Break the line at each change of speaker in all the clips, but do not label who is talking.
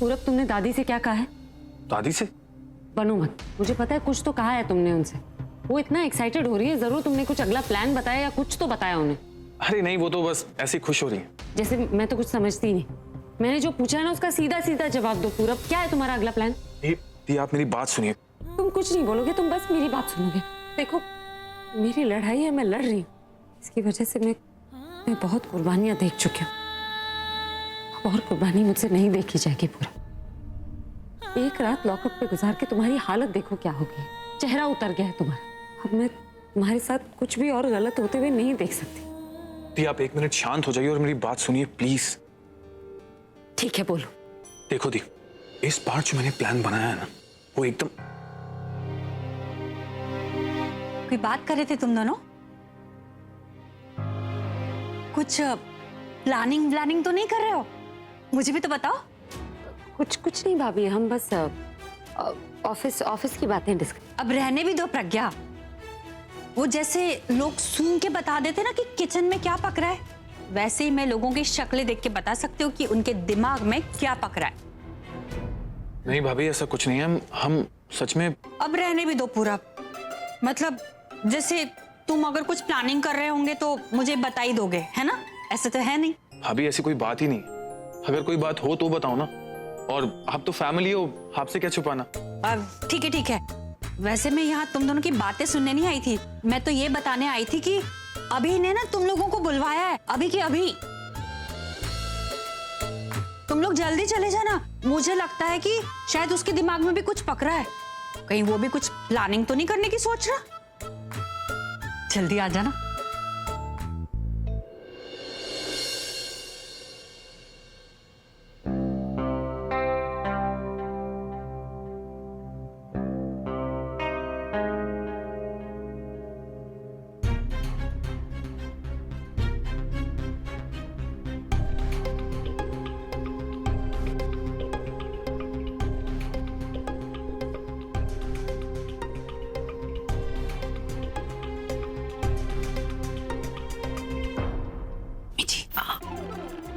पूरब, तुमने दादी से क्या कहा है?
दादी से?
बनो मत, मुझे पता है कुछ तो कहा है तुमने उनसे। वो इतना एक्साइटेड हो रही है, जरूर तुमने कुछ अगला प्लान बताया या कुछ तो बताया उन्हें।
अरे नहीं, वो तो बस ऐसे ही खुश हो रही है।
जैसे मैं तो कुछ समझती ही नहीं। मैंने जो पूछा है ना उसका सीधा सीधा जवाब दो पूरब, क्या है तुम्हारा अगला प्लान?
दी, आप मेरी बात सुनिए।
तुम कुछ नहीं बोलोगे, तुम बस मेरी बात सुनोगे। देखो, मेरी लड़ाई है, मैं लड़ रही हूँ। इसकी वजह से मैं बहुत कुर्बानियां देख चुकी हूँ। और कुर्बानी मुझसे नहीं देखी जाएगी पूरब। एक रात लॉकअप पे गुजार के तुम्हारी हालत देखो क्या होगी। चेहरा उतर गया है तुम्हारा। अब मैं तुम्हारे साथ कुछ भी और गलत होते हुए नहीं देख सकती।
दी, आप 1 मिनट शांत हो जाइए और मेरी बात सुनिए प्लीज।
ठीक है, बोलो।
देखो दी, इस बार जो मैंने प्लान बनाया है ना, वो एकदम।
कोई बात कर रहे थे तुम दोनों? कुछ प्लानिंग तो नहीं कर रहे हो? मुझे भी तो बताओ।
कुछ नहीं भाभी, हम बस ऑफिस की बातें डिस्कस।
अब रहने भी दो प्रज्ञा। वो जैसे लोग सूंघ के बता देते ना कि किचन में क्या पक रहा है, वैसे ही मैं लोगों की शक्लें देख के बता सकती हूँ कि उनके दिमाग में क्या पक रहा है।
नहीं भाभी, ऐसा कुछ नहीं है। हम सच में।
अब रहने भी दो पूरा। मतलब जैसे तुम अगर कुछ प्लानिंग कर रहे होंगे तो मुझे बता ही दोगे, है ना? ऐसा तो है नहीं।
भाभी, ऐसी कोई बात ही नहीं। अगर कोई बात हो तो बताओ ना। और आप तो फैमिली हो, आपसे क्या छुपाना।
ठीक है। वैसे मैं यहाँ तुम दोनों की बातें सुनने नहीं आई थी। मैं तो ये बताने आई थी कि अभी ने ना तुम लोगों को बुलवाया है, अभी के अभी। तुम लोग जल्दी चले जाना। मुझे लगता है कि शायद उसके दिमाग में भी कुछ पक रहा है। कहीं वो भी कुछ प्लानिंग तो नहीं करने की सोच रहा। जल्दी आ जाना।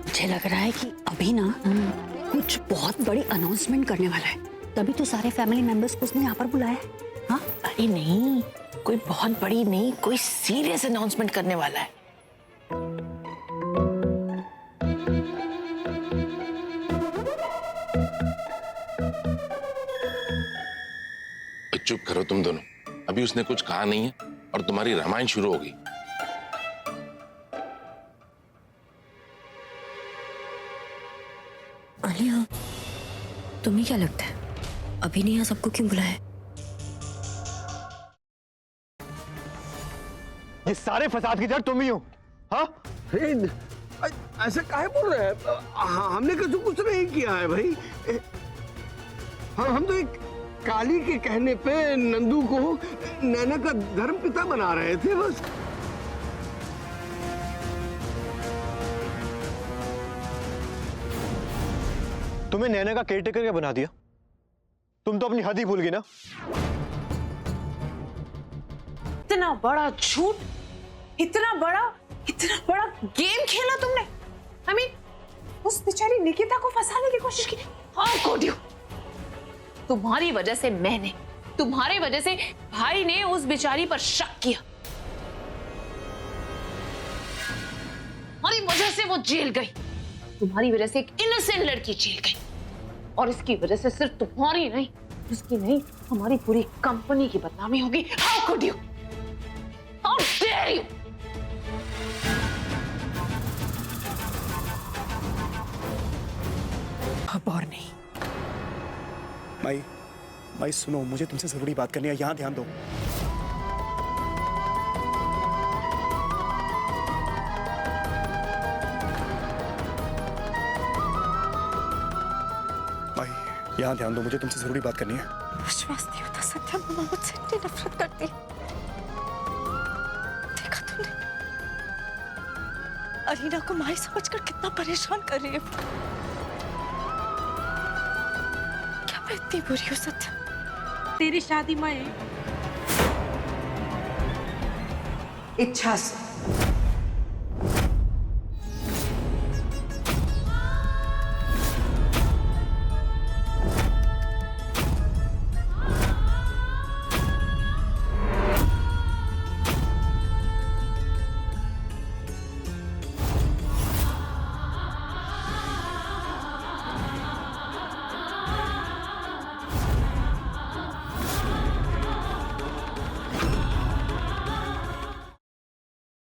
मुझे लग रहा है कि अभी ना कुछ बहुत बड़ी अनाउंसमेंट करने वाला है, तभी तो सारे फैमिली मेंबर्स को उसने यहाँ पर बुलाया है। हाँ?
अरे नहीं, कोई बहुत बड़ी नहीं, कोई सीरियस अनाउंसमेंट करने वाला है।
चुप करो तुम दोनों, अभी उसने कुछ कहा नहीं है और तुम्हारी रामायण शुरू हो गई।
आलिया, तुम्हें क्या लगता है अभी ने यहाँ सबको क्यों बुलाया?
ये सारे फसाद की जड़ तुम ही हो। हाँ?
ऐसा काहे बोल रहे हैं? हमने कुछ नहीं किया है भाई। हम तो एक काली के कहने पे नंदू को नैना का धर्म पिता बना रहे थे बस।
तुम्हें नैना का केयरटेकर क्या बना दिया? तुम तो अपनी हद ही भूल गई ना।
इतना बड़ा झूठ, इतना बड़ा गेम खेला तुमने। I mean, उस बेचारी निकिता को फंसाने की कोशिश की। हाँ कोडियो, तुम्हारी वजह से तुम्हारी वजह से भाई ने उस बेचारी पर शक किया। तुम्हारी वजह से वो जेल गई। तुम्हारी वजह से एक इनोसेंट लड़की जेल गई। और इसकी वजह से सिर्फ तुम्हारी नहीं, उसकी नहीं, हमारी पूरी कंपनी की बदनामी होगी। How could you? How dare you? अब और नहीं।
माई सुनो, मुझे तुमसे जरूरी बात करनी है, यहाँ ध्यान दो। माई, यहाँ ध्यान दो, मुझे तुमसे जरूरी बात करनी है।
विश्वास नहीं होता सत्या, मम्मा मुझसे इतनी नफरत करती। देखा तुमने अरीना को माई समझकर कितना परेशान कर रही है। क्या मैं इतनी बुरी हूँ सत्या? तेरी शादी में इच्छा से